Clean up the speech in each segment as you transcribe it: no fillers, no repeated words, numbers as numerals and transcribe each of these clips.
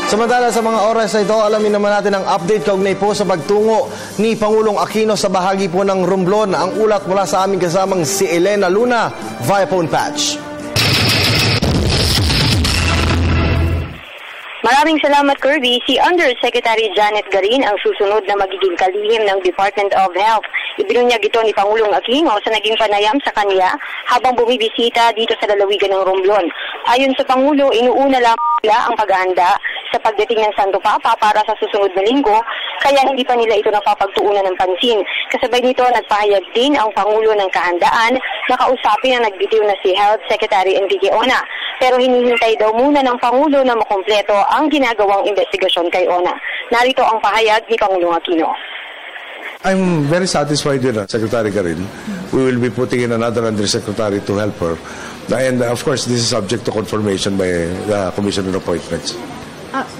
Samantala sa mga oras na ito, alamin naman natin ang update kaugnay po sa pagtungo ni Pangulong Aquino sa bahagi po ng Romblon. Ang ulat mula sa aming kasamang si Elena Luna via phone patch. Maraming salamat, Kirby. Si Undersecretary Janet Garin ang susunod na magiging kalihim ng Department of Health. Ibinunyag ito ni Pangulong Aquino sa naging panayam sa kanya habang bumibisita dito sa lalawigan ng Romblon. Ayon sa Pangulo, inuuna lamang nila ang paghahanda sa pagdating ng Santo Papa para sa susunod na linggo, kaya hindi pa nila ito napapagtuunan ng pansin. Kasabay nito, nagpahayag din ang Pangulo ng kahandaan na kausapin ang nagbitiw na si Health Secretary Enrique Ona. Pero hinihintay daw muna ng Pangulo na makumpleto ang ginagawang investigasyon kay Ona. Narito ang pahayag ni Pangulong Aquino. I'm very satisfied with Secretary Garin. We will be putting in another undersecretary to help her. And of course, this is subject to confirmation by the Commission on Appointments.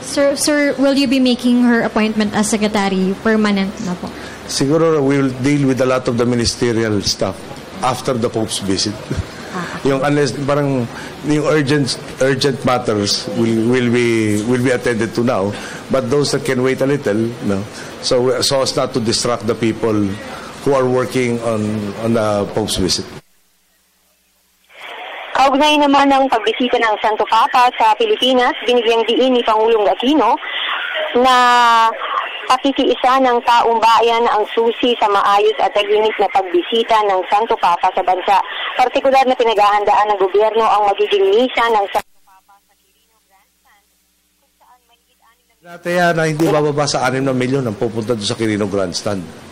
Sir, will you be making her appointment as secretary permanent na po? Siguro we will deal with a lot of the ministerial stuff after the Pope's visit. Yung unless parang yung urgent matters will be attended to now, but those that can wait a little, no. So as not to distract the people who are working on the Pope's visit. Kaugnay naman ng pagbisita ng Santo Papa sa Pilipinas, binigyang diin ni Pangulong Aquino na pakikiisa ng taong bayan ang susi sa maayos at tahimik na pagbisita ng Santo Papa sa bansa. Partikular na pinaghahandaan ng gobyerno ang magiging misa ng Santo Papa sa Quirino Grandstand, kung saan mahigit 6 na Nataya na hindi bababa sa 6 na milyon ang pupunta doon sa Quirino Grandstand.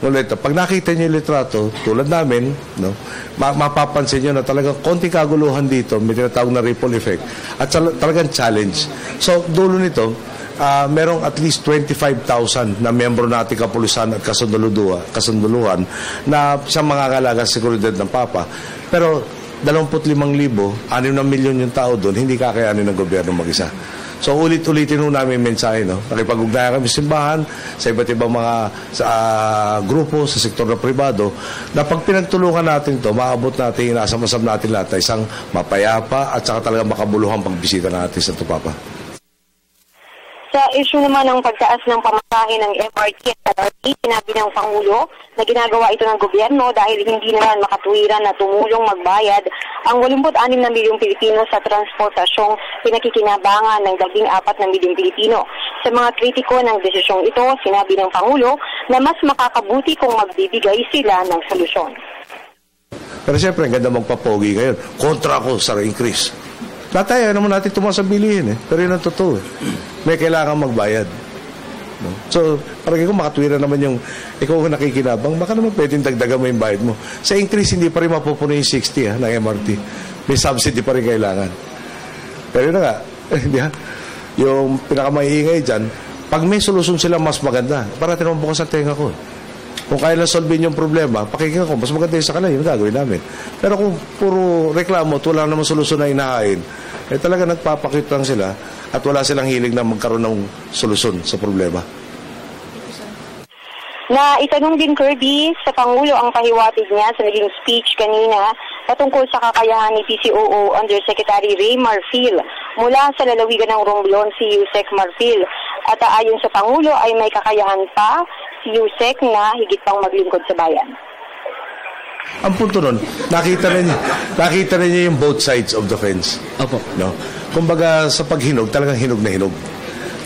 Ngunit, pag nakita niyo yung litrato, tulad namin, no, mapapansin niyo na talagang konting kaguluhan dito, may tinatawag na ripple effect, at talagang challenge. So, dulo nito, merong at least 25,000 na membro natin kapulisan at kasunduluhan na siyang makakalaga sa seguridad ng Papa. Pero 25,000, 6 na milyon yung tao doon, hindi kakayanin ng gobyerno mag-isa. So ulit-ulitin ho namin mensahe, no? Nakipag-ugnayan kami sa simbahan, sa iba't ibang mga grupo, sa sektor na pribado, na pag pinagtulungan natin ito, maabot natin, inasam-asam natin lahat na isang mapayapa at saka talaga makabuluhang pagbisita natin sa Papa. Sa issue naman ng pagtaas ng pamasahe ng MRT at LRT, sinabi ng Pangulo na ginagawa ito ng gobyerno dahil hindi naman makatuwiran na tumulong magbayad ang 86 na milyong Pilipino sa transportasyong pinakikinabangan ng 14 na milyong Pilipino. Sa mga kritiko ng desisyong ito, sinabi ng Pangulo na mas makakabuti kung magbibigay sila ng solusyon. Pero siyempre, ang ganda magpapogi ngayon. Kontra ako sa increase. Tataya naman natin tumaas ang bilihin, pero yun ang totoo. May kailangan magbayad. No? So, parang kung makatwira naman yung ikaw kung nakikinabang, baka naman pwedeng dagdagan mo yung bayad mo. Sa increase, hindi pa rin mapupuno yung 60 ng MRT. May subsidy pa rin kailangan. Pero yun na nga, yung pinakamaiingay dyan, pag may solusyon sila, mas maganda. Parating naman bukas ang tenga ko. Kung kaya lang solvein yung problema, pakinggan ko, mas maganda yung sa kanila, yun gagawin namin. Pero kung puro reklamo at wala naman solusyon na inahain, talaga nagpapakit lang sila at wala silang hilig na magkaroon ng solusyon sa problema. Na itanong din Kirby sa Pangulo ang pahiwatig niya sa naging speech kanina patungkol sa kakayahan ni PCOO Undersecretary Ray Marfil mula sa lalawigan ng Romblon si Yusek Marfil. At ayon sa Pangulo ay may kakayahan pa si Yusek na higit pang maglingkod sa bayan. Ang punto nun, nakita na niya yung both sides of the fence. Opo. No? Kumbaga sa paghinog, talagang hinog na hinog.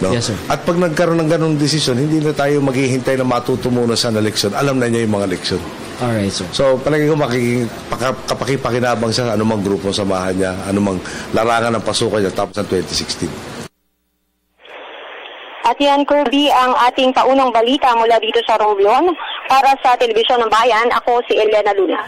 No? Yes, sir. At pag nagkaroon ng ganong desisyon, hindi na tayo maghihintay na matuto muna sa eleksyon. Alam na niya yung mga eleksyon. Alright, sir. So, palagi ko kapakipakinabang sa anumang grupo samahan niya, anumang larangan ng pasukan niya tapos ng 2016. At yan, Kirby, ang ating paunang balita mula dito sa Romblon. Para sa Telebisyon ng Bayan, ako si Elena Luna.